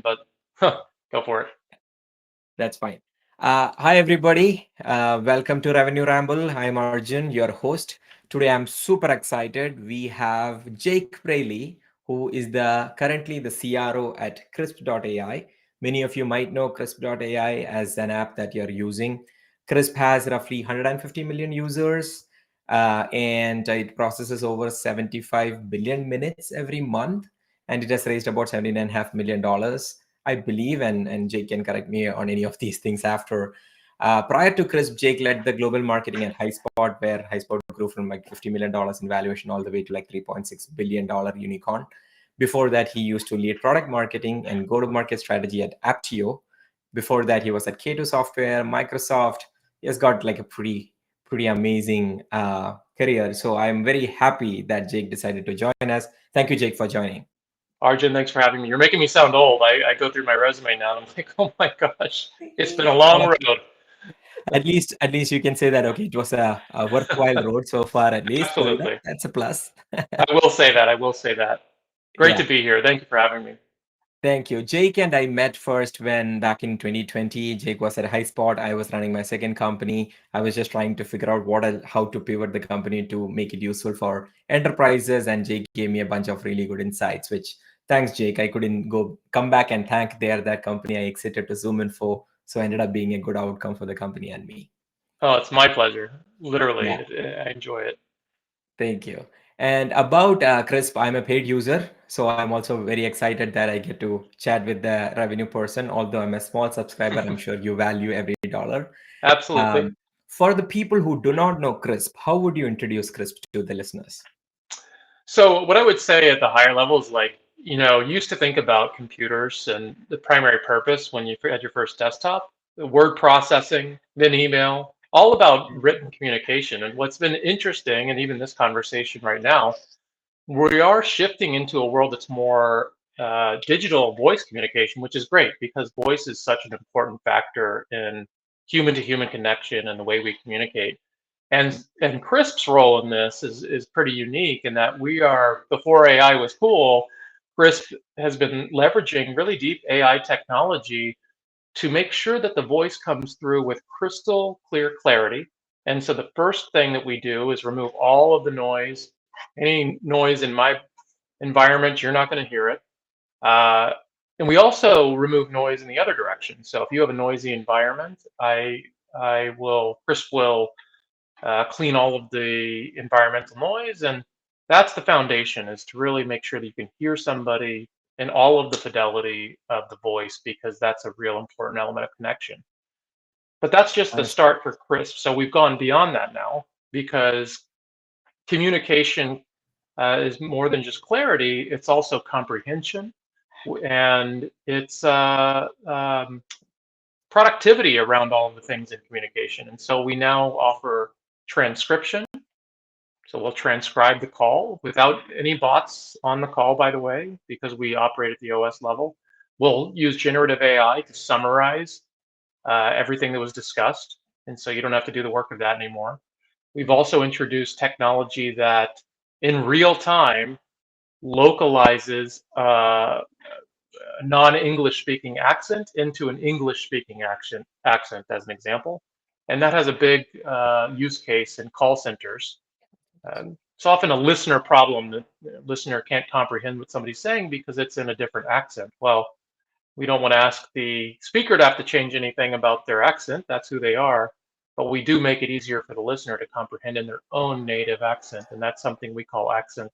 introduction, but go for it. That's fine. Hi, everybody. Welcome to Revenue Ramble. I'm Arjun, your host. Today, I'm super excited. We have Jake Braly, who is the currently the CRO at Krisp.ai. Many of you might know Krisp.ai as an app that you're using. Krisp has roughly 150 million users, and it processes over 75 billion minutes every month, and it has raised about $17.5 million. I believe, and Jake can correct me on any of these things after. Prior to Crisp, Jake led the global marketing at HighSpot, where HighSpot grew from like $50 million in valuation all the way to like $3.6 billion unicorn. Before that, he used to lead product marketing and go-to-market strategy at Aptio. Before that, he was at K2 Software, Microsoft. He has got like a pretty amazing career. So I'm very happy that Jake decided to join us. Thank you, Jake, for joining. Arjun, thanks for having me. You're making me sound old. I go through my resume now and I'm like, oh my gosh, it's been a long road. At least you can say that, okay, it was a worthwhile road so far, at least. So Absolutely. that's a plus. I will say that. I will say that. Great to Yeah. be here. Thank you for having me. Thank you. Jake and I met first when back in 2020, Jake was at HighSpot. I was running my second company. I was just trying to figure out how to pivot the company to make it useful for enterprises. And Jake gave me a bunch of really good insights, which thanks, Jake. I couldn't come back and thank that company. I exited to Zoom Info. So ended up being a good outcome for the company and me. Oh, it's my pleasure. Literally, Yeah. I enjoy it. Thank you. And about Crisp, I'm a paid user, so I'm also very excited that I get to chat with the revenue person. Although I'm a small subscriber, I'm sure you value every dollar. Absolutely. For the people who do not know Crisp, how would you introduce Crisp to the listeners? So what I would say at the higher level is like, used to think about computers and the primary purpose when you had your first desktop, the word processing, then email, all about written communication. And what's been interesting, and even this conversation right now, we are shifting into a world that's more digital voice communication, which is great because voice is such an important factor in human to human connection and the way we communicate. And Crisp's role in this is pretty unique in that we are, before AI was cool, Crisp has been leveraging really deep AI technology to make sure that the voice comes through with crystal clear clarity. And so the first thing that we do is remove all of the noise. Any noise in my environment, you're not going to hear it. Uh, and we also remove noise in the other direction. So if you have a noisy environment, Crisp will clean all of the environmental noise. And that's the foundation, is to really make sure that you can hear somebody in all of the fidelity of the voice, because that's a real important element of connection. But that's just the Understood. start for Crisp. So we've gone beyond that now, because communication is more than just clarity, it's also comprehension, and it's productivity around all of the things in communication. And so we now offer transcription. So we'll transcribe the call without any bots on the call, by the way, because we operate at the OS level. We'll use generative AI to summarize everything that was discussed. And so you don't have to do the work of that anymore. We've also introduced technology that in real time localizes a non-English speaking accent into an English speaking accent, as an example. And that has a big use case in call centers. It's often a listener problem that the listener can't comprehend what somebody's saying because it's in a different accent. Well, we don't want to ask the speaker to have to change anything about their accent. That's who they are. But we do make it easier for the listener to comprehend in their own native accent. And that's something we call accent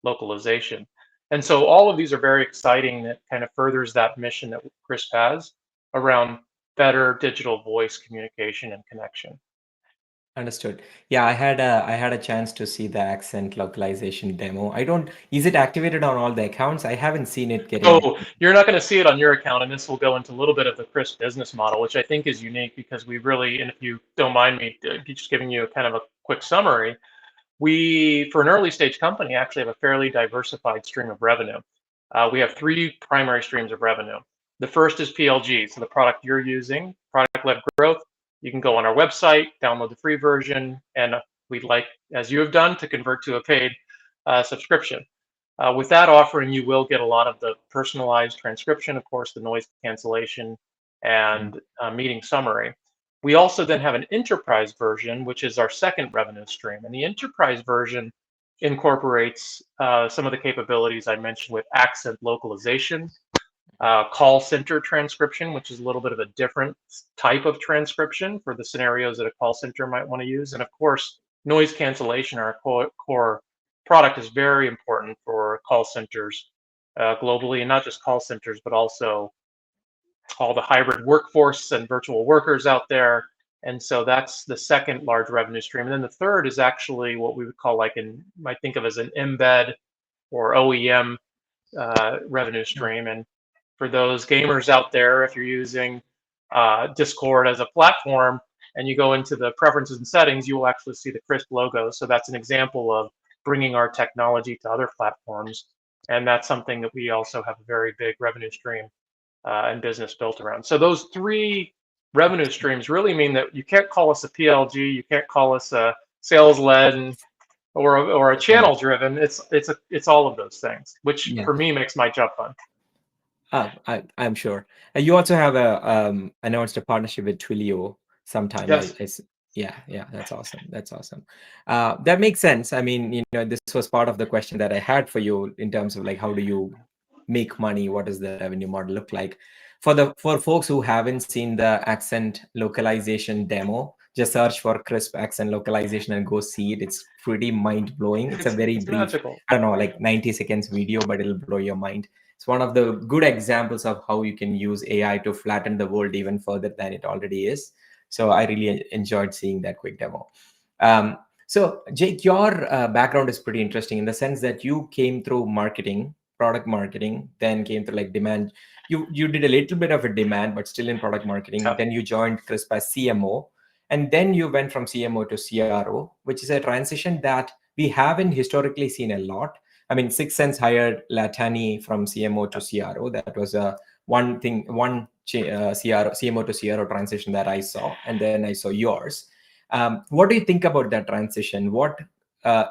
localization. And so all of these are very exciting. That kind of furthers that mission that Crisp has around better digital voice communication and connection. Understood. Yeah, I had a chance to see the accent localization demo. I don't, is it activated on all the accounts? I haven't seen it getting So activated. you're not going to see it on your account, and this will go into a little bit of the Crisp business model, which I think is unique because we really, and if you don't mind me just giving you a kind of a quick summary, we, for an early stage company, actually have a fairly diversified stream of revenue. We have three primary streams of revenue. The first is PLG, so the product you're using, product-led growth. You can go on our website, download the free version, and we'd like, as you have done, to convert to a paid subscription. With that offering, you will get a lot of the personalized transcription, of course, the noise cancellation, and meeting summary. We also then have an enterprise version, which is our second revenue stream. And the enterprise version incorporates some of the capabilities I mentioned with accent localization, call center transcription, which is a little bit of a different type of transcription for the scenarios that a call center might want to use. And of course, noise cancellation, our core product, is very important for call centers globally, and not just call centers, but also all the hybrid workforce and virtual workers out there. And so that's the second large revenue stream. And then the third is actually what we would call, like, might think of as an embed or OEM revenue stream. And for those gamers out there, if you're using Discord as a platform and you go into the preferences and settings, you will actually see the Krisp logo. So that's an example of bringing our technology to other platforms. And that's something that we also have a very big revenue stream and business built around. So those three revenue streams really mean that you can't call us a PLG, you can't call us a sales-led or a channel-driven. It's all of those things, which for me makes my job fun. I'm sure. You also have announced a partnership with Twilio sometime. Yes. Yeah, that's awesome. That's awesome. That makes sense. I mean, this was part of the question that I had for you in terms of, like, how do you make money? What does the revenue model look like? For folks who haven't seen the accent localization demo, just search for Krisp accent localization and go see it. It's pretty mind-blowing. It's a very brief, magical. I don't know, like 90 seconds video, but it'll blow your mind. It's one of the good examples of how you can use AI to flatten the world even further than it already is. So I really enjoyed seeing that quick demo. So Jake, your background is pretty interesting in the sense that you came through marketing, product marketing, then came through like demand. You did a little bit of a demand, but still in product marketing. Yeah. Then you joined Krisp as CMO. And then you went from CMO to CRO, which is a transition that we haven't historically seen a lot. I mean, 6 Sense hired Latani from CMO to CRO. That was one CMO to CRO transition that I saw. And then I saw yours. What do you think about that transition? What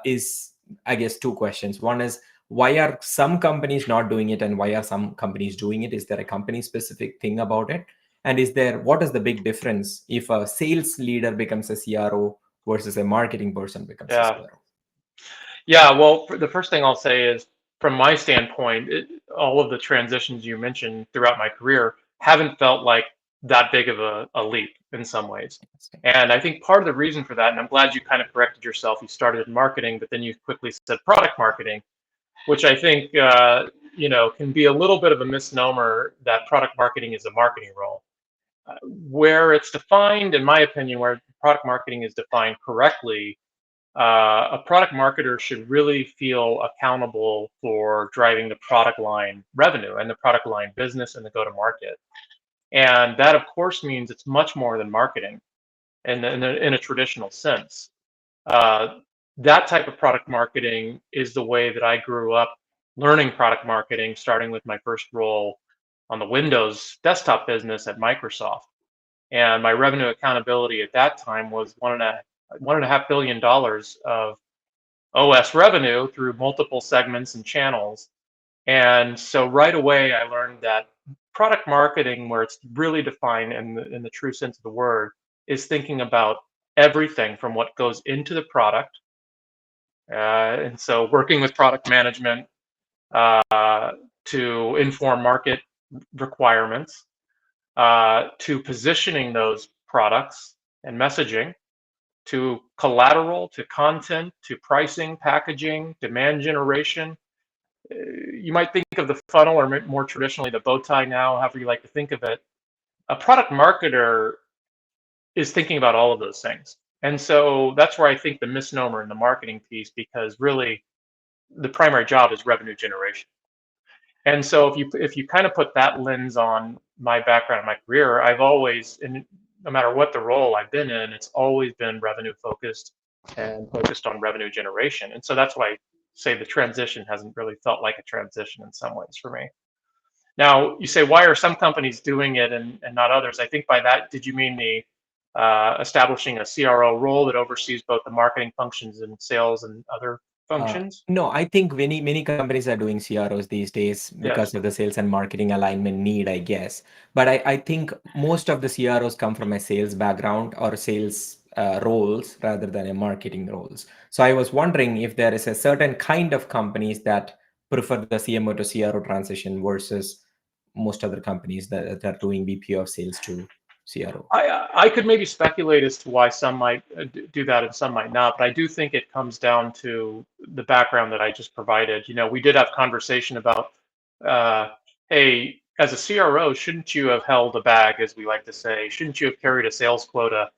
is, I guess, two questions. One is, why are some companies not doing it and why are some companies doing it? Is there a company specific thing about it? And what is the big difference if a sales leader becomes a CRO versus a marketing person becomes a CRO? Yeah, well, the first thing I'll say is, from my standpoint, all of the transitions you mentioned throughout my career haven't felt like that big of a leap in some ways. And I think part of the reason for that, and I'm glad you kind of corrected yourself, you started in marketing, but then you quickly said product marketing, which I think can be a little bit of a misnomer that product marketing is a marketing role. Where it's defined, in my opinion, where product marketing is defined correctly, a product marketer should really feel accountable for driving the product line revenue and the product line business and the go-to-market. And that, of course, means it's much more than marketing in a traditional sense. That type of product marketing is the way that I grew up learning product marketing, starting with my first role on the Windows desktop business at Microsoft. And my revenue accountability at that time was $1.5 billion of OS revenue through multiple segments and channels. And so right away, I learned that product marketing, where it's really defined in the true sense of the word, is thinking about everything from what goes into the product. And so working with product management to inform market requirements, to positioning those products and messaging, to collateral, to content, to pricing, packaging, demand generation. You might think of the funnel, or more traditionally the bow tie now, however you like to think of it. A product marketer is thinking about all of those things. And so that's where I think the misnomer in the marketing piece, because really the primary job is revenue generation. And so if you kind of put that lens on my background, my career, I've always, and no matter what the role I've been in, it's always been revenue focused and focused on revenue generation. And so that's why I say the transition hasn't really felt like a transition in some ways for me. Now, you say, why are some companies doing it and not others? I think by that, did you mean the establishing a CRO role that oversees both the marketing functions and sales and other functions? No, I think many companies are doing CROs these days because Yes. of the sales and marketing alignment need, I guess. But I think most of the CROs come from a sales background or sales roles rather than a marketing roles. So I was wondering if there is a certain kind of companies that prefer the CMO to CRO transition versus most other companies that are doing BPO of sales to CRO. I could maybe speculate as to why some might do that and some might not, but I do think it comes down to the background that I just provided. We did have conversation about, uh, hey, as a CRO, shouldn't you have held a bag, as we like to say? Shouldn't you have carried a sales quota?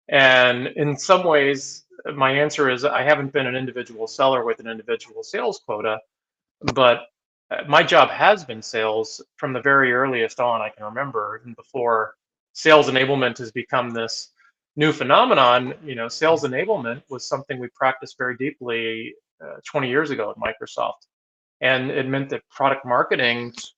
And in some ways, my answer is I haven't been an individual seller with an individual sales quota, but my job has been sales from the very earliest on. I can remember even before sales enablement has become this new phenomenon. Sales enablement was something we practiced very deeply 20 years ago at Microsoft, and it meant that product marketing's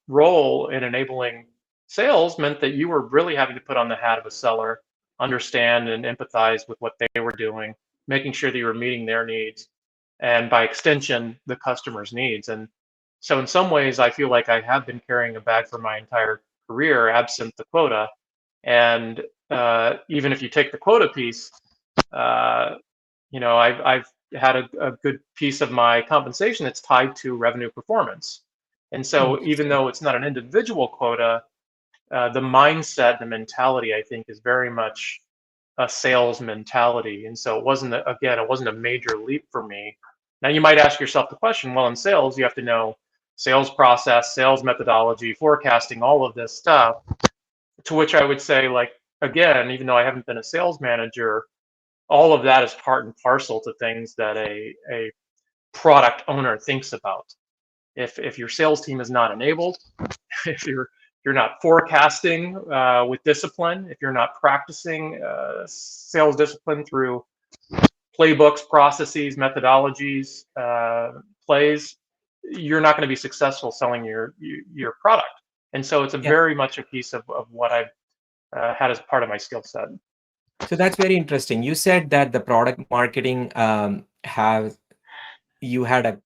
role in enabling sales meant that you were really having to put on the hat of a seller, understand and empathize with what they were doing, making sure that you were meeting their needs, and by extension, the customer's needs. And so, in some ways, I feel like I have been carrying a bag for my entire career, absent the quota. And even if you take the quota piece, uh, I've had a good piece of my compensation that's tied to revenue performance. And so, even Interesting. though it's not an individual quota, the mindset, the mentality, I think, is very much a sales mentality. And so it wasn't a major leap for me. Now you might ask yourself the question, well, in sales, you have to know sales process, sales methodology, forecasting, all of this stuff, to which I would say, like, again, even though I haven't been a sales manager, all of that is part and parcel to things that a product owner thinks about. If your sales team is not enabled, if you're not forecasting with discipline, if you're not practicing sales discipline through playbooks, processes, methodologies, plays, you're not going to be successful selling your product. And so it's a Yeah. very much a piece of what I've had as part of my skill set. So that's very interesting. You said that the product marketing have you had a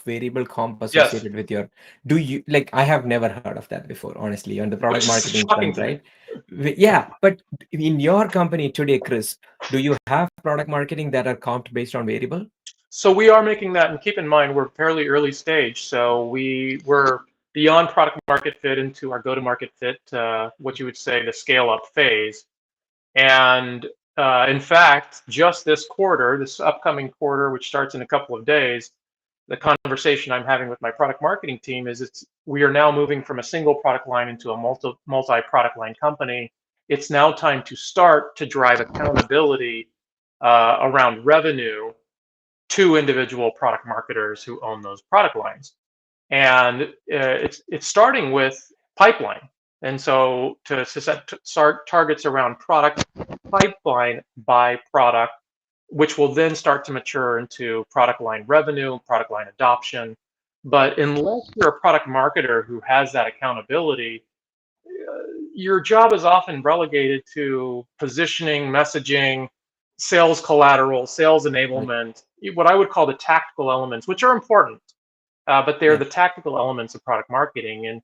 variable comp Yes, associated with your. Do you like? I have never heard of that before, honestly, on the product which is marketing shocking front, to me. right? Yeah, but in your company today, Krisp, do you have product marketing that are comped based on variable? So we are making that, and keep in mind we're fairly early stage, so we're beyond product market fit into our go-to-market fit, what you would say the scale-up phase. And in fact, just this upcoming quarter, which starts in a couple of days, the conversation I'm having with my product marketing team is we are now moving from a single product line into a multi-product line company. It's now time to start to drive accountability around revenue to individual product marketers who own those product lines. And it's starting with pipeline. And so to start targets around product pipeline by product, which will then start to mature into product line revenue, product line adoption. But unless you're a product marketer who has that accountability, your job is often relegated to positioning, messaging, sales collateral, sales Right. enablement, what I would call the tactical elements, which are important, but they're Yeah. the tactical elements of product marketing. And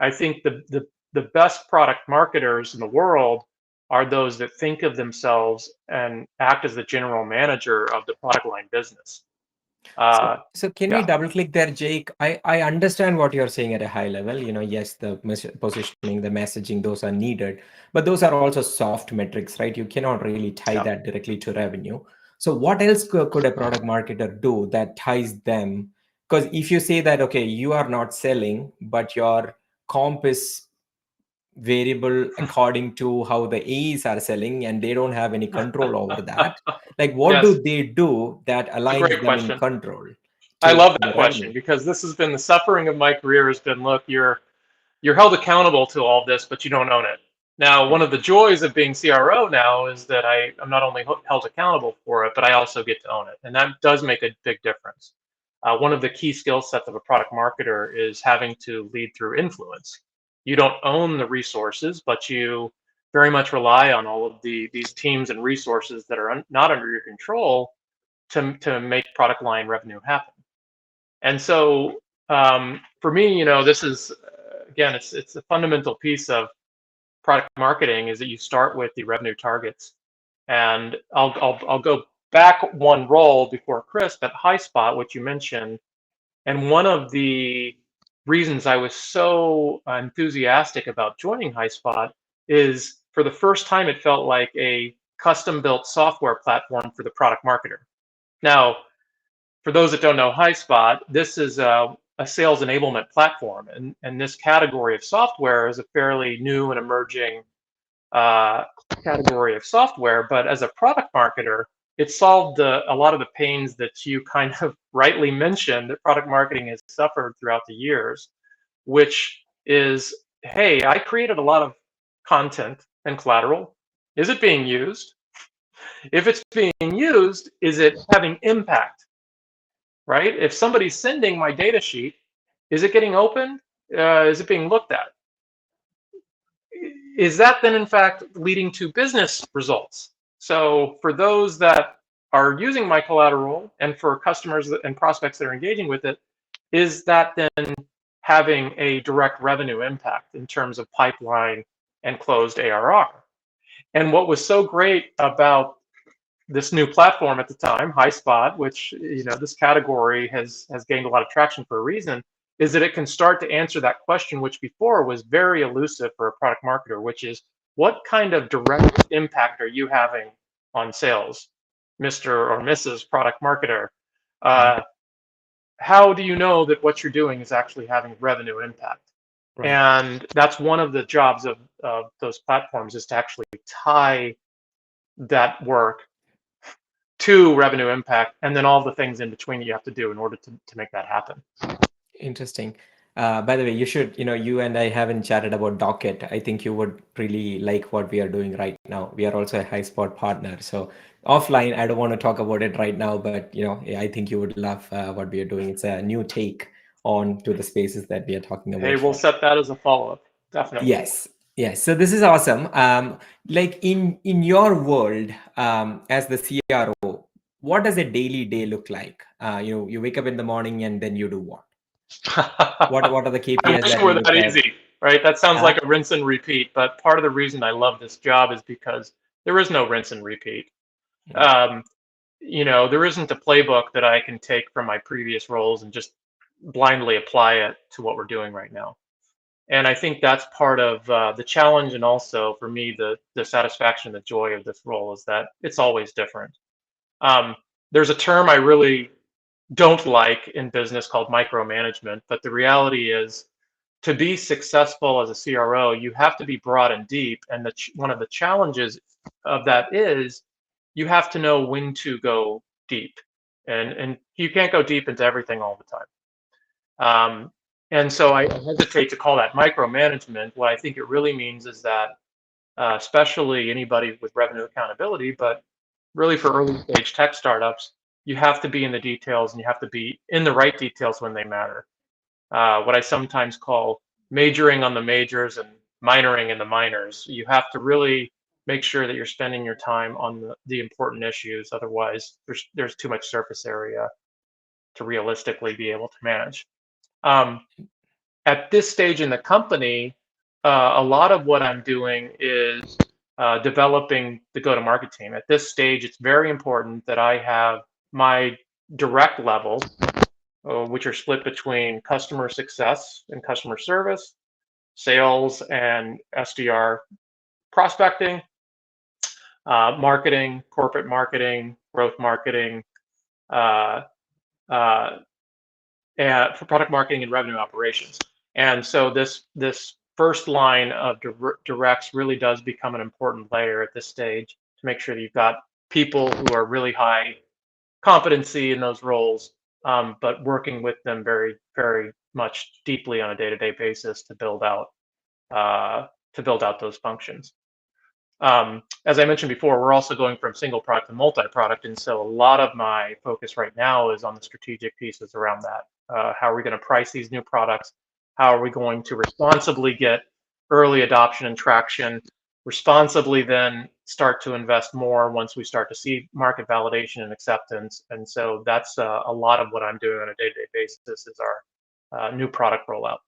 I think the best product marketers in the world are those that think of themselves and act as the general manager of the product line business. So, Uh, so can we yeah, double click there, Jake? I understand what you're saying at a high level. Yes, the positioning, the messaging, those are needed, but those are also soft metrics, right? You cannot really tie yeah. that directly to revenue. So, what else could a product marketer do that ties them? Because if you say that, okay, you are not selling, but your comp is variable according to how the A's are selling, and they don't have any control over that. Like, what Yes, do they do that it's a aligns great them in question. control I love to the that revenue? question because this has been the suffering of my career has been, look, you're held accountable to all this, but you don't own it. Now, Yeah. one of the joys of being CRO now is that I'm not only held accountable for it, but I also get to own it. And that does make a big difference. One of the key skill sets of a product marketer is having to lead through influence. You don't own the resources, but you very much rely on all of these teams and resources that are not under your control to make product line revenue happen. And so for me, this is again, it's a fundamental piece of product marketing is that you start with the revenue targets. And I'll go back one role before Krisp at HighSpot, which you mentioned. And one of the reasons I was so enthusiastic about joining HighSpot is for the first time it felt like a custom-built software platform for the product marketer. Now, for those that don't know HighSpot, this is a sales enablement platform, and this category of software is a fairly new and emerging category of software. But as a product marketer, it solved a lot of the pains that you kind of rightly mentioned that product marketing has suffered throughout the years, which is, hey, I created a lot of content and collateral. Is it being used? If it's being used, is it having impact? Right? If somebody's sending my data sheet, is it getting opened? Is it being looked at? Is that then in fact leading to business results? So for those that are using my collateral and for customers and prospects that are engaging with it, is that then having a direct revenue impact in terms of pipeline and closed ARR? And what was so great about this new platform at the time, HighSpot, which this category has gained a lot of traction for a reason, is that it can start to answer that question, which before was very elusive for a product marketer, which is what kind of direct impact are you having on sales, Mr. or Mrs. Product Marketer? How do you know that what you're doing is actually having revenue impact? Right. And that's one of the jobs of those platforms, is to actually tie that work to revenue impact, and then all the things in between you have to do in order to make that happen. Interesting. By the way, you and I haven't chatted about Docket. I think you would really like what we are doing right now. We are also a HighSpot partner. So offline, I don't want to talk about it right now, but I think you would love what we are doing. It's a new take on to the spaces that we are talking about. Hey, we'll set that as a follow-up. Definitely. Yes. Yes. So this is awesome. Like in your world, as the CRO, what does a daily day look like? You wake up in the morning and then you do what? What are the KPIs? I'm not sure we're that easy, right? That sounds like a rinse and repeat, but part of the reason I love this job is because there is no rinse and repeat. There isn't a playbook that I can take from my previous roles and just blindly apply it to what we're doing right now. And I think that's part of the challenge, and also for me, the satisfaction, the joy of this role is that it's always different. There's a term I really don't like in business called micromanagement, but the reality is, to be successful as a CRO, you have to be broad and deep. And one of the challenges of that is you have to know when to go deep, and you can't go deep into everything all the time. And so I hesitate to call that micromanagement. What I think it really means is that, especially anybody with revenue accountability, but really for early stage tech startups, you have to be in the details, and you have to be in the right details when they matter. What I sometimes call majoring on the majors and minoring in the minors. You have to really make sure that you're spending your time on the important issues. Otherwise, there's too much surface area to realistically be able to manage. At this stage in the company, a lot of what I'm doing is developing the go-to-market team. At this stage, it's very important that I have my direct levels, which are split between customer success and customer service, sales and SDR, prospecting, marketing, corporate marketing, growth marketing, and for product marketing and revenue operations. And so this first line of directs really does become an important layer at this stage to make sure that you've got people who are really high competency in those roles, but working with them very, very much deeply on a day-to-day basis to build out those functions. As I mentioned before, we're also going from single product to multi-product, and so a lot of my focus right now is on the strategic pieces around that. How are we going to price these new products? How are we going to responsibly get early adoption and traction? Responsibly then start to invest more once we start to see market validation and acceptance. And so that's a lot of what I'm doing on a day-to-day basis is our new product rollout.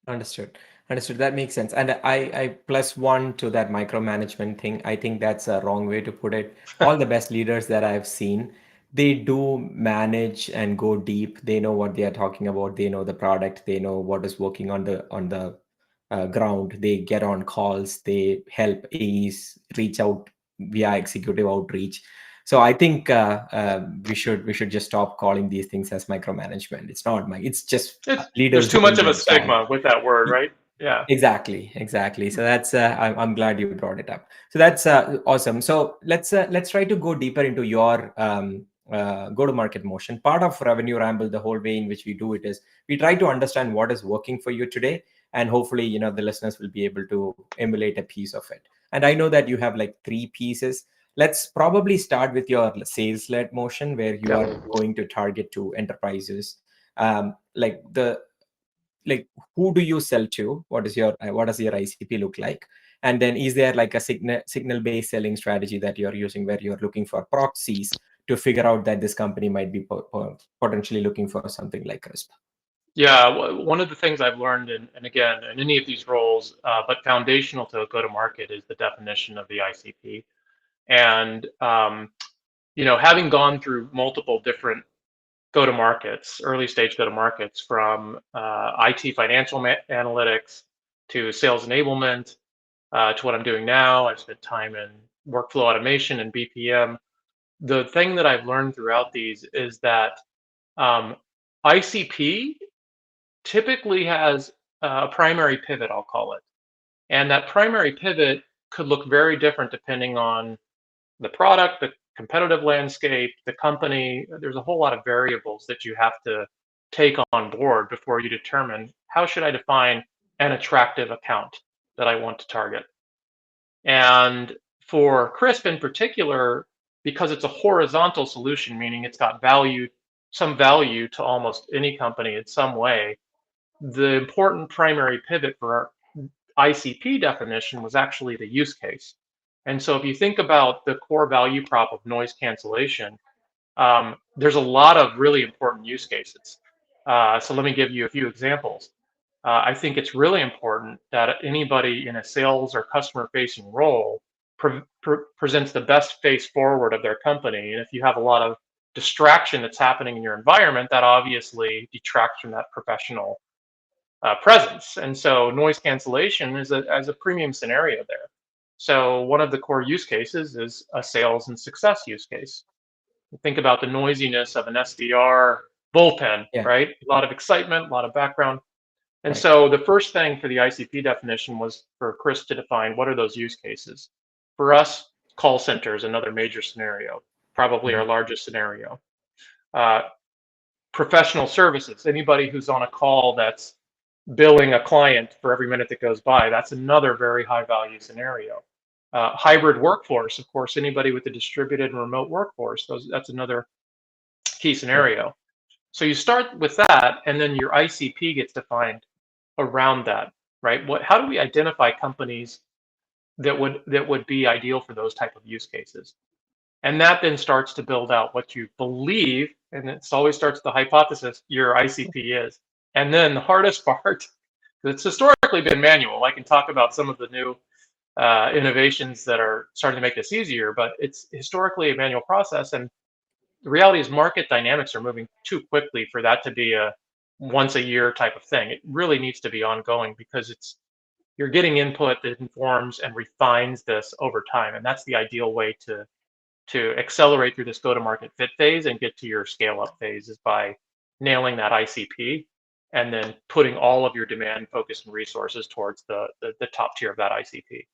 Understood. Understood. That makes sense. And I plus one to that micromanagement thing. I think that's a wrong way to put it. All the best leaders that I've seen, they do manage and go deep. They know what they are talking about. They know the product. They know what is working on the ground. They get on calls. They help AEs reach out via executive outreach. So I think we should just stop calling these things as micromanagement. It's not it's just There's leaders too doing much of a their job. stigma with that word, right? Yeah. Exactly. So that's I'm glad you brought it up. So that's awesome. So let's try to go deeper into your go-to-market motion. Part of Revenue Ramble, the whole way in which we do it is we try to understand what is working for you today, and hopefully, the listeners will be able to emulate a piece of it. And I know that you have like 3 pieces. Let's probably start with your sales-led motion, where you are going to target to enterprises. Like who do you sell to? What does your ICP look like? And then is there like a signal based selling strategy that you're using, where you're looking for proxies to figure out that this company might be potentially looking for something like Krisp? Yeah, one of the things I've learned, and again, in any of these roles, but foundational to a go-to-market is the definition of the ICP. And having gone through multiple different go-to-markets, early stage go-to-markets, from IT financial analytics to sales enablement to what I'm doing now, I've spent time in workflow automation and BPM. The thing that I've learned throughout these is that ICP typically has a primary pivot, I'll call it. And that primary pivot could look very different depending on the product, the competitive landscape, the company. There's a whole lot of variables that you have to take on board before you determine how should I define an attractive account that I want to target. And for Krisp in particular, because it's a horizontal solution, meaning it's got some value to almost any company in some way, the important primary pivot for our ICP definition was actually the use case. And so if you think about the core value prop of noise cancellation, there's a lot of really important use cases. So let me give you a few examples. I think it's really important that anybody in a sales or customer facing role presents the best face forward of their company. And if you have a lot of distraction that's happening in your environment, that obviously detracts from that professional presence. And so noise cancellation is a premium scenario there. So one of the core use cases is a sales and success use case. Think about the noisiness of an SDR bullpen, right? A lot of excitement, a lot of background. And so the first thing for the ICP definition was for Chris to define what are those use cases. For us, call center is another major scenario, probably our largest scenario. Professional services, anybody who's on a call that's billing a client for every minute that goes by, that's another very high value scenario. Hybrid workforce, of course, anybody with a distributed and remote workforce, that's another key scenario. So you start with that, and then your ICP gets defined around that, right? How do we identify companies that would be ideal for those type of use cases? And that then starts to build out what you believe, and it always starts with the hypothesis, your ICP is. And then the hardest part, it's historically been manual. I can talk about some of the new innovations that are starting to make this easier, but it's historically a manual process. And the reality is market dynamics are moving too quickly for that to be a once a year type of thing. It really needs to be ongoing because you're getting input that informs and refines this over time. And that's the ideal way to accelerate through this go-to-market fit phase and get to your scale-up phase, is by nailing that ICP and then putting all of your demand, focus, and resources towards the top tier of that ICP.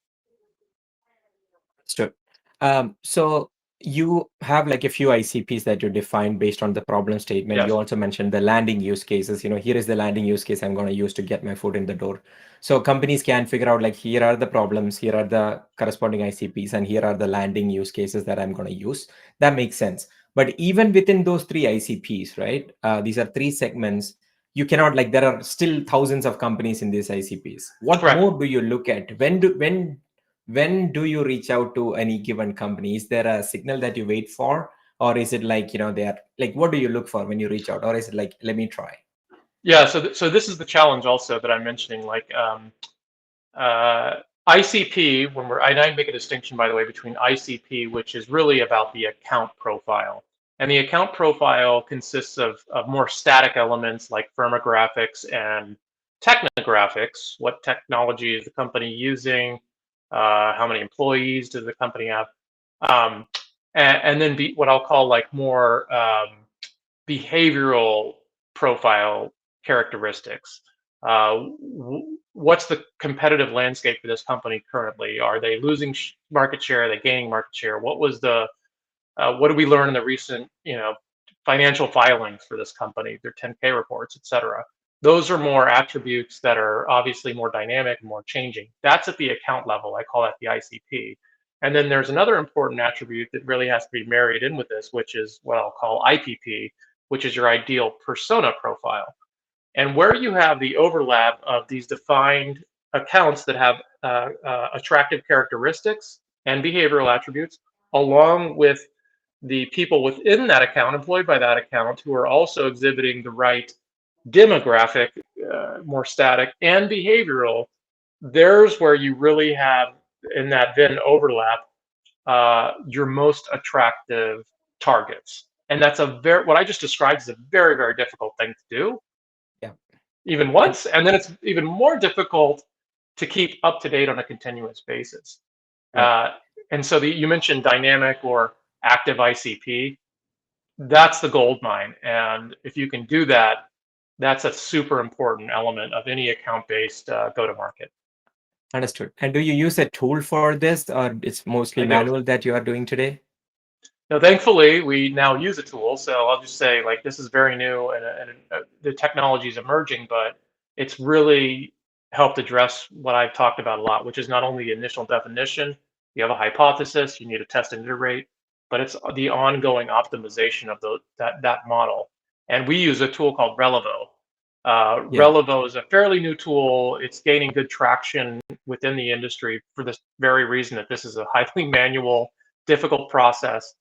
So you have like a few ICPs that you define based on the problem statement. Yes. You also mentioned the landing use cases. Here is the landing use case I'm going to use to get my foot in the door. So companies can figure out like, here are the problems, here are the corresponding ICPs, and here are the landing use cases that I'm going to use. That makes sense. But even within those 3 ICPs, right? These are 3 segments. You cannot, like, there are still thousands of companies in these ICPs. What more do you look at? When when do you reach out to any given company? Is there a signal that you wait for, or is it like, they are like, what do you look for when you reach out, or is it like, let me try? Yeah, so this is the challenge also that I'm mentioning. Like uh, ICP, and I make a distinction, by the way, between ICP, which is really about the account profile. And the account profile consists of more static elements like firmographics and technographics. What technology is the company using? How many employees does the company have? Um, and then what I'll call like more behavioral profile characteristics. What's the competitive landscape for this company currently? Are they losing market share? Are they gaining market share? What did we learn in the recent, financial filings for this company, their 10K reports, et cetera? Those are more attributes that are obviously more dynamic and more changing. That's at the account level. I call that the ICP. And then there's another important attribute that really has to be married in with this, which is what I'll call IPP, which is your ideal persona profile. And where you have the overlap of these defined accounts that have attractive characteristics and behavioral attributes, along with the people within that account, employed by that account, who are also exhibiting the right demographic, more static, and behavioral, there's where you really have in that Venn overlap your most attractive targets. And that's what I just described is a very, very difficult thing to do, Yeah. even once. And then it's even more difficult to keep up to date on a continuous basis. Right. And so you mentioned dynamic or active ICP. That's the gold mine. And if you can do that, that's a super important element of any account-based go-to-market. Understood. And do you use a tool for this, or it's mostly I do. manual that you are doing today? Now, thankfully, we now use a tool. So I'll just say, like, this is very new and the technology is emerging, but it's really helped address what I've talked about a lot, which is not only the initial definition, you have a hypothesis, you need to test and iterate, but it's the ongoing optimization of that model. And we use a tool called Relevo. Yeah. Relevo is a fairly new tool. It's gaining good traction within the industry for this very reason that this is a highly manual, difficult process.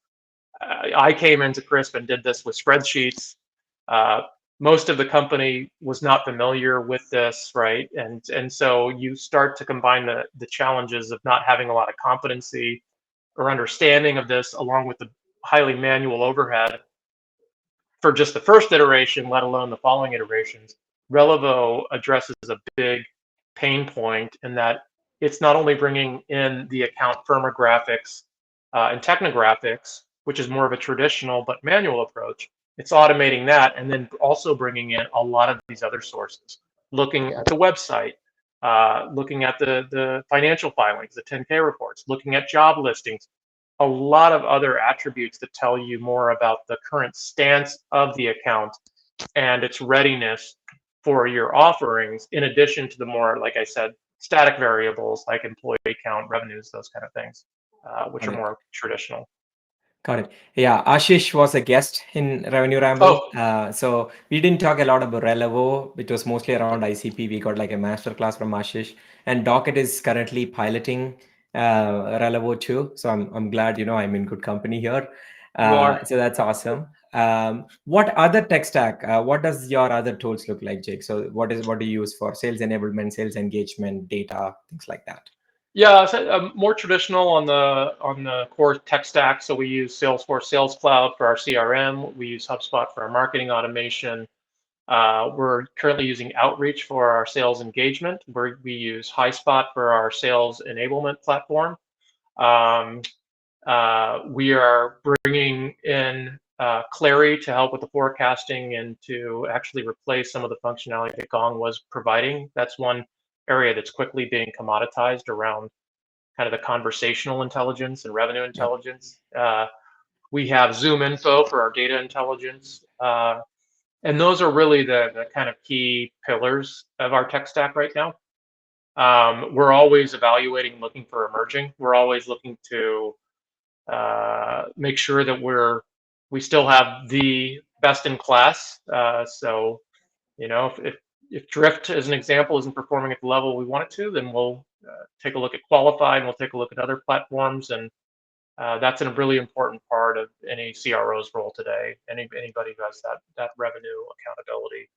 I came into Krisp and did this with spreadsheets. Uh, Most of the company was not familiar with this, right? And so you start to combine the challenges of not having a lot of competency or understanding of this, along with the highly manual overhead for just the first iteration, let alone the following iterations. Relevo addresses a big pain point in that it's not only bringing in the account firmographics and technographics, which is more of a traditional but manual approach. It's automating that and then also bringing in a lot of these other sources, looking at the website, looking at the financial filings, the 10K reports, looking at job listings, a lot of other attributes that tell you more about the current stance of the account and its readiness for your offerings, in addition to the more, like I said, static variables like employee count, revenues, those kind of things, which Got are it. more traditional. Got it. Yeah, Ashish was a guest in Revenue Ramble. Oh, So we didn't talk a lot about Relevo. It was mostly around ICP. We got like a master class from Ashish. And Docket is currently piloting Relevo too. So I'm glad, I'm in good company here. you are. So that's awesome. What other tech stack? What does your other tools look like, Jake? So what do you use for sales enablement, sales engagement, data, things like that? Yeah, so, more traditional on the core tech stack. So we use Salesforce Sales Cloud for our CRM. We use HubSpot for our marketing automation. We're currently using Outreach for our sales engagement. We use HighSpot for our sales enablement platform. Um, we are bringing in Clary to help with the forecasting and to actually replace some of the functionality that Gong was providing. That's one area that's quickly being commoditized around kind of the conversational intelligence and revenue Yeah. intelligence. We have Zoom Info for our data intelligence. And those are really the kind of key pillars of our tech stack right now. We're always evaluating, looking for emerging. We're always looking to make sure that we still have the best in class. So if Drift, as an example, isn't performing at the level we want it to, then we'll take a look at Qualified, and we'll take a look at other platforms, and that's a really important part of any CRO's role today. Anybody who has that revenue accountability,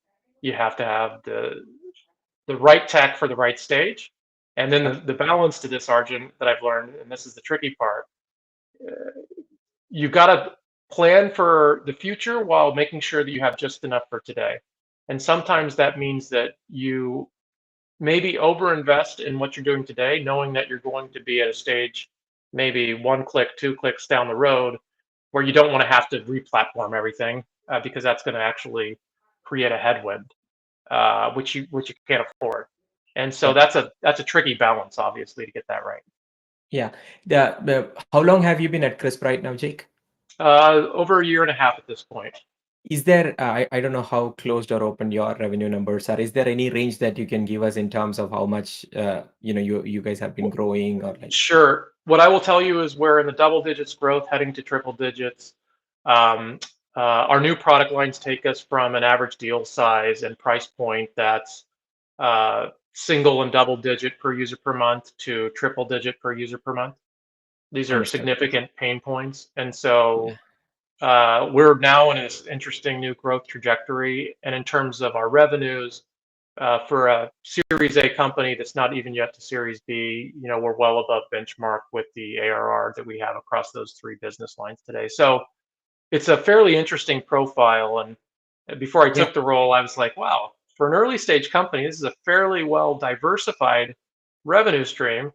you have to have the right tech for the right stage. And then the balance to this, Arjun, that I've learned, and this is the tricky part, you've got to plan for the future while making sure that you have just enough for today. And sometimes that means that you maybe overinvest in what you're doing today, knowing that you're going to be at a stage, maybe 1 click, 2 clicks down the road, where you don't want to have to re-platform everything, because that's going to actually create a headwind, which you can't afford. And so Yeah. that's a tricky balance, obviously, to get that right. Yeah. How long have you been at Krisp right now, Jake? Over a year and a half at this point. Is there, I don't know how closed or open your revenue numbers are. Is there any range that you can give us in terms of how much, you guys have been growing or like? Sure. What I will tell you is we're in the double digits growth, heading to triple digits. Our new product lines take us from an average deal size and price point that's single and double digit per user per month to triple digit per user per month. These are Understood. significant pain points. And Yeah. so we're now in this interesting new growth trajectory. And in terms of our revenues, for a Series A company that's not even yet to Series B, we're well above benchmark with the ARR that we have across those three business lines today. So it's a fairly interesting profile. And before I Yeah. took the role, I was like, wow, for an early stage company, this is a fairly well diversified revenue stream,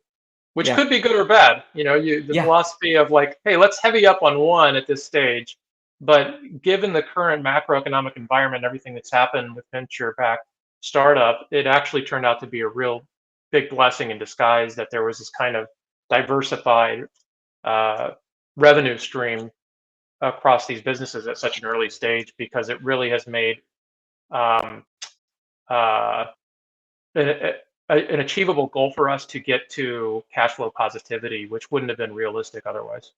which Yeah. could be good or bad. The Yeah. philosophy of like, hey, let's heavy up on one at this stage. But given the current macroeconomic environment, everything that's happened with venture-backed startup, it actually turned out to be a real big blessing in disguise that there was this kind of diversified uh, revenue stream across these businesses at such an early stage, because it really has made um, uh, an achievable goal for us to get to cash flow positivity, which wouldn't have been realistic otherwise.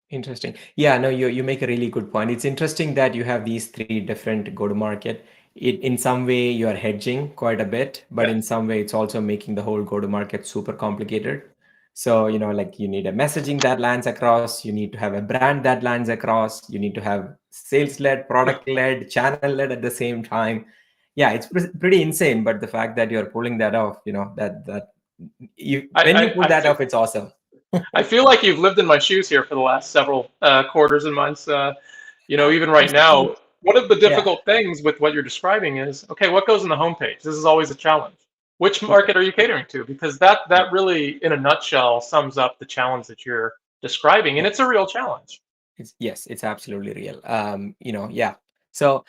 Interesting. Yeah, no, you make a really good point. It's interesting that you have these three different go-to-market. In some way, you are hedging quite a bit, but Yeah. in some way, it's also making the whole go-to-market super complicated. So, like you need a messaging that lands across, you need to have a brand that lands across, you need to have sales-led, product-led, channel-led at the same time. Yeah, it's pretty insane, but the fact that you're pulling that off, that you I, when you I, pull I that feel off, it's awesome. I feel like you've lived in my shoes here for the last several quarters and months. Even right now, one of the Yeah. difficult things with what you're describing is, okay, what goes on the homepage? This is always a challenge. Which market are you catering to? Because that really, in a nutshell, sums up the challenge that you're describing, and Yeah. it's a real challenge. Yes, it's absolutely real. Yeah. So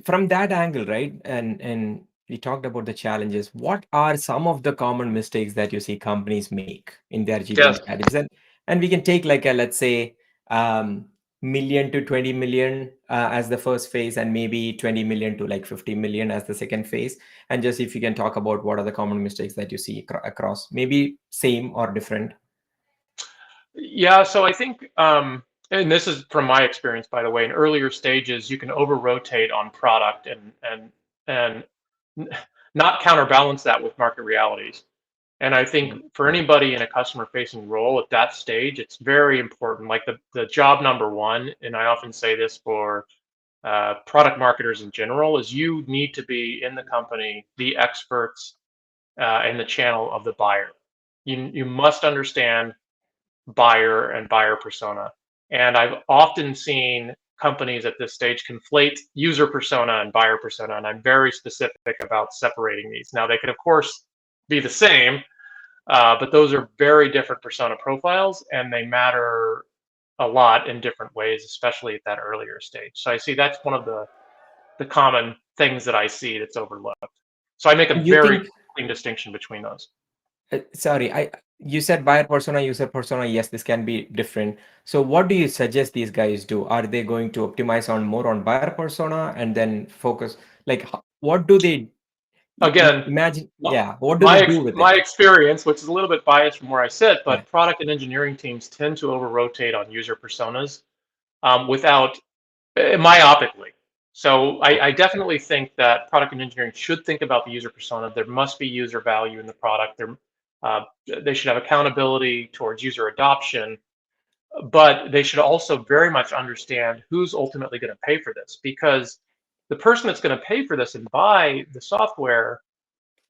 from that angle, right? And we talked about the challenges. What are some of the common mistakes that you see companies make in their GTM Yes. strategies? And we can take like a, let's say, million to 20 million as the first phase, and maybe 20 million to like 50 million as the second phase. And just if you can talk about what are the common mistakes that you see across, maybe same or different. Yeah, so I think, and this is from my experience, by the way, in earlier stages, you can over rotate on product and n- not counterbalance that with market realities. And I think Mm. for anybody in a customer facing role at that stage, it's very important. Like the job number one, and I often say this for product marketers in general, is you need to be in the company, the experts in the channel of the buyer. You must understand buyer and buyer persona. And I've often seen companies at this stage conflate user persona and buyer persona, and I'm very specific about separating these. Now, they could, of course, be the same, but those are very different persona profiles, and they matter a lot in different ways, especially at that earlier stage. So I see that's one of the common things that I see that's overlooked. So I make a And you very think clean distinction between those. Sorry, I you said buyer persona, user persona. Yes, this can be different. So what do you suggest these guys do? Are they going to optimize on more on buyer persona and then focus? Like, what do they Again, imagine? my Yeah, what do they my do with my it? experience, which is a little bit biased from where I sit, Yeah, but product and engineering teams tend to over rotate on user personas, without myopically. So I definitely think that product and engineering should think about the user persona. There must be user value in the product. They should have accountability towards user adoption, but they should also very much understand who's ultimately going to pay for this, because the person that's going to pay for this and buy the software,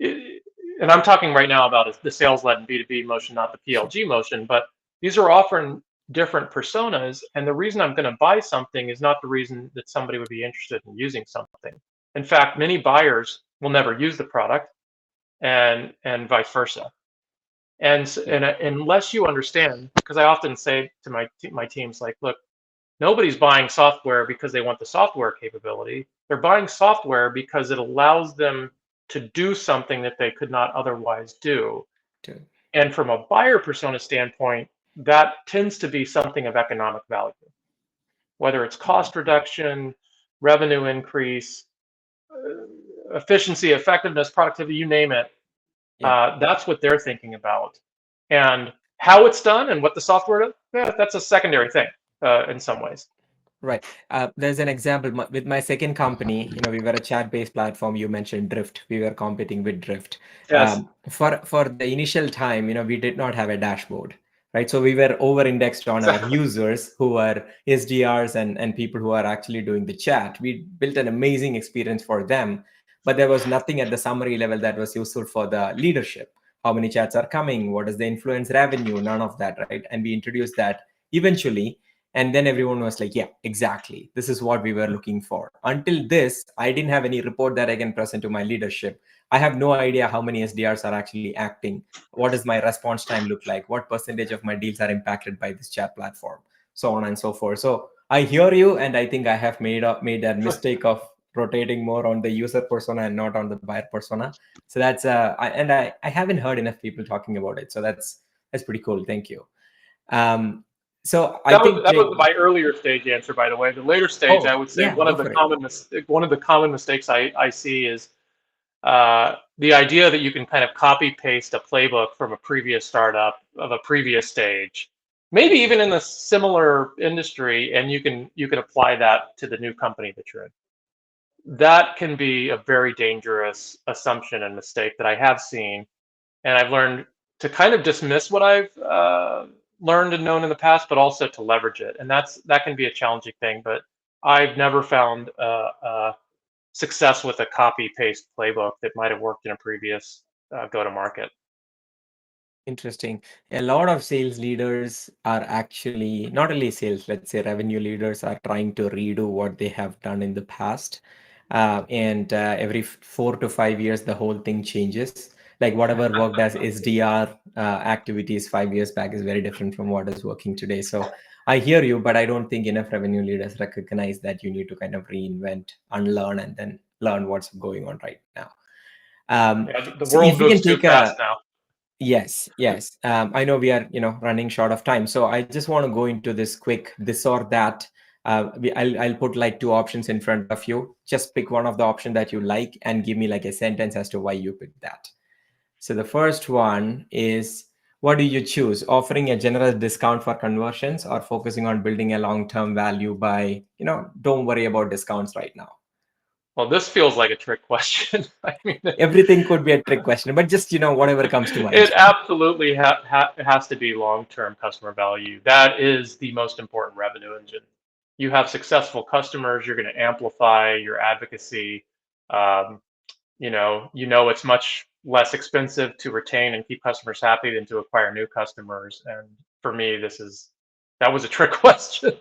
and I'm talking right now about the sales-led and B2B motion, not the PLG motion, but these are often different personas. And the reason I'm going to buy something is not the reason that somebody would be interested in using something. In fact, many buyers will never use the product, and vice versa. And unless you understand, because I often say to my teams, like, look, nobody's buying software because they want the software capability. They're buying software because it allows them to do something that they could not otherwise do. And from a buyer persona standpoint, that tends to be something of economic value, whether it's cost reduction, revenue increase, efficiency, effectiveness, productivity, you name it. That's what they're thinking about. And how it's done and what the software does, that's a secondary thing in some ways. Right. There's an example with my second company. We were a chat-based platform. You mentioned Drift. We were competing with Drift. Yes. For the initial time, we did not have a dashboard, right? So we were over-indexed on our users who are SDRs and people who are actually doing the chat. We built an amazing experience for them, but there was nothing at the summary level that was useful for the leadership. How many chats are coming? What is the influence revenue? None of that, right? And we introduced that eventually. And then everyone was like, yeah, exactly. This is what we were looking for. Until this, I didn't have any report that I can present to my leadership. I have no idea how many SDRs are actually acting. What does my response time look like? What percentage of my deals are impacted by this chat platform? So on and so forth. So I hear you, and I think I have made that mistake of rotating more on the user persona and not on the buyer persona. So that's I haven't heard enough people talking about it. So that's pretty cool. Thank you. So I think that was my earlier stage answer, by the way. The later stage, I would say one of the common mistakes I see is the idea that you can kind of copy paste a playbook from a previous startup of a previous stage, maybe even in a similar industry, and you can apply that to the new company that you're in. That can be a very dangerous assumption and mistake that I have seen, and I've learned to kind of dismiss what I've learned and known in the past, but also to leverage it, and that can be a challenging thing. But I've never found success with a copy paste playbook that might have worked in a previous go to market. Interesting. A lot of sales leaders are actually, not only sales, let's say revenue leaders are trying to redo what they have done in the past. And every 4 to 5 years, the whole thing changes. Like whatever worked as SDR activities 5 years back is very different from what is working today. So I hear you, but I don't think enough revenue leaders recognize that you need to kind of reinvent, unlearn, and then learn what's going on right now. The world moves too fast now. Yes. I know we are, running short of time. So I just want to go into this quick, this or that. I'll put like 2 options in front of you. Just pick one of the option that you like and give me like a sentence as to why you picked that. So the first one is, what do you choose? Offering a generous discount for conversions or focusing on building a long-term value by, don't worry about discounts right now? Well, this feels like a trick question. I mean, everything could be a trick question, but just, whatever comes to mind. It absolutely has to be long-term customer value. That is the most important revenue engine. You have successful customers, you're going to amplify your advocacy. It's much less expensive to retain and keep customers happy than to acquire new customers. And for me, that was a trick question,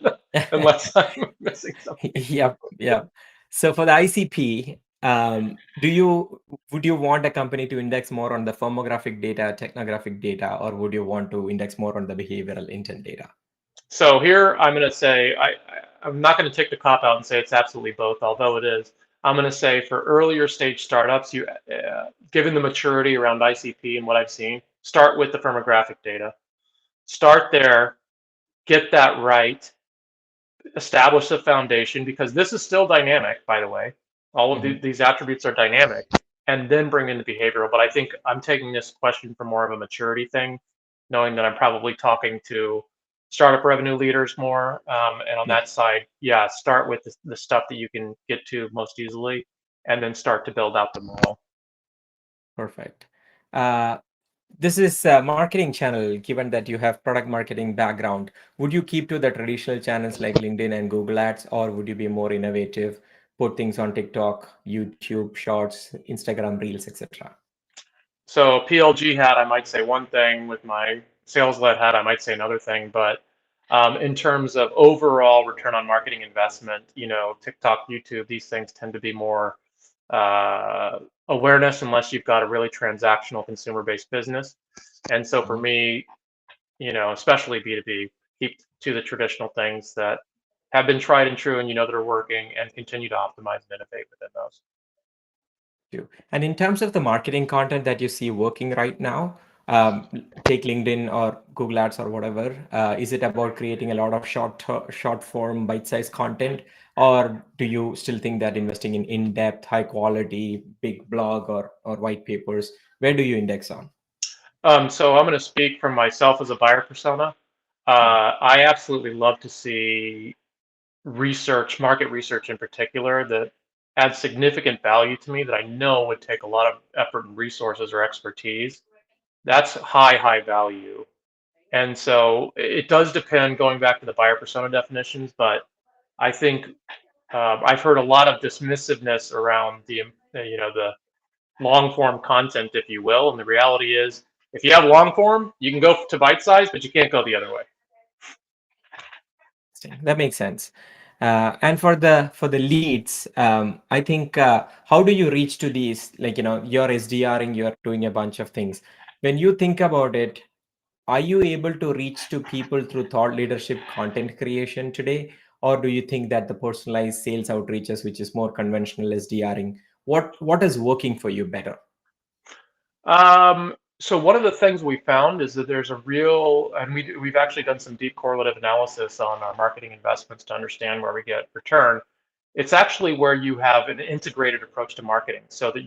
unless I'm missing something. Yep. So for the ICP, would you want a company to index more on the firmographic data, technographic data, or would you want to index more on the behavioral intent data? So here I'm going to say, I'm not going to take the cop out and say it's absolutely both, although it is. I'm going to say for earlier stage startups, given the maturity around ICP and what I've seen, start with the firmographic data. Start there, get that right, establish the foundation, because this is still dynamic, by the way. All of these attributes are dynamic, and then bring in the behavioral. But I think I'm taking this question for more of a maturity thing, knowing that I'm probably talking to startup revenue leaders more. And on that side, start with the stuff that you can get to most easily, and then start to build out the model. Perfect. This is a marketing channel. Given that you have product marketing background, would you keep to the traditional channels like LinkedIn and Google Ads, or would you be more innovative, put things on TikTok, YouTube Shorts, Instagram Reels, etc.? So PLG hat, I might say one thing. With my sales-led hat, I might say another thing. But in terms of overall return on marketing investment, TikTok, YouTube, these things tend to be more uh, awareness unless you've got a really transactional consumer-based business. And so for me, especially B2B, keep to the traditional things that have been tried and true and that are working, and continue to optimize and innovate within those. And in terms of the marketing content that you see working right now, take LinkedIn or Google Ads or whatever, is it about creating a lot of short form, bite-sized content, or do you still think that investing in in-depth, high quality, big blog or white papers, where do you index on? So I'm going to speak from myself as a buyer persona. I absolutely love to see market research in particular, that adds significant value to me that I know would take a lot of effort and resources or expertise. That's high value. And so it does depend, going back to the buyer persona definitions, but I think I've heard a lot of dismissiveness around the long form content, if you will. And the reality is, if you have long form, you can go to bite size, but you can't go the other way. That makes sense. And for the leads, I think how do you reach to these? Like you're SDRing, you're doing a bunch of things. When you think about it, are you able to reach to people through thought leadership content creation today, or do you think that the personalized sales outreaches, which is more conventional SDRing, what is working for you better? So one of the things we found is that there's a real, and we've actually done some deep correlative analysis on our marketing investments to understand where we get return. It's actually where you have an integrated approach to marketing, so that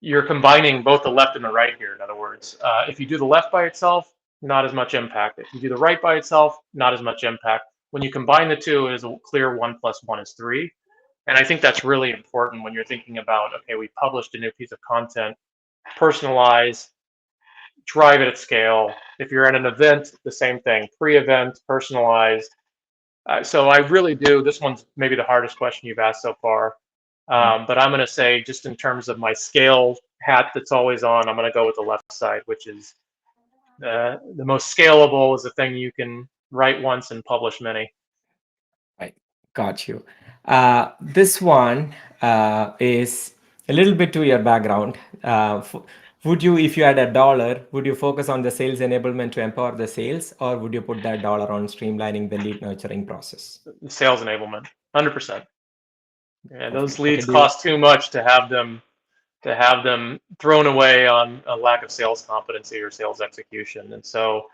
you're combining both the left and the right here. In other words, if you do the left by itself, not as much impact. If you do the right by itself, not as much impact. When you combine the two, it is a clear 1 + 1 is 3. And I think that's really important when you're thinking about, okay, we published a new piece of content, personalize, drive it at scale. If you're at an event, the same thing, pre-event, personalized. So I really do. This one's maybe the hardest question you've asked so far. But I'm going to say, just in terms of my scale hat that's always on, I'm going to go with the left side, which is the most scalable, is the thing you can write once and publish many. Right, got you. This one is a little bit to your background. Would you, if you had $1, would you focus on the sales enablement to empower the sales, or would you put that dollar on streamlining the lead nurturing process? Sales enablement, 100%. Yeah, those Perfect. Okay, leads cost too much to have them thrown away on a lack of sales competency or sales execution. And so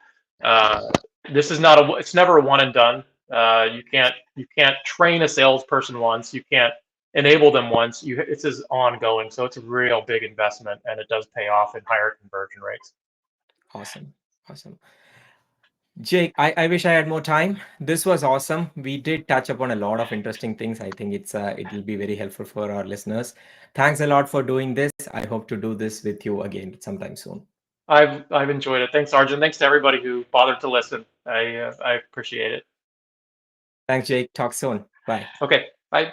this is not it's never a one and done. You can't train a salesperson once. You can't enable them once. It's is ongoing. So it's a real big investment, and it does pay off in higher conversion rates. awesome. Jake, I wish I had more time. This was awesome. We did touch upon a lot of interesting things. I think it will be very helpful for our listeners. Thanks a lot for doing this. I hope to do this with you again sometime soon. I've enjoyed it. Thanks, Arjun. Thanks to everybody who bothered to listen. I appreciate it. Thanks, Jake. Talk soon. Bye. Okay, bye.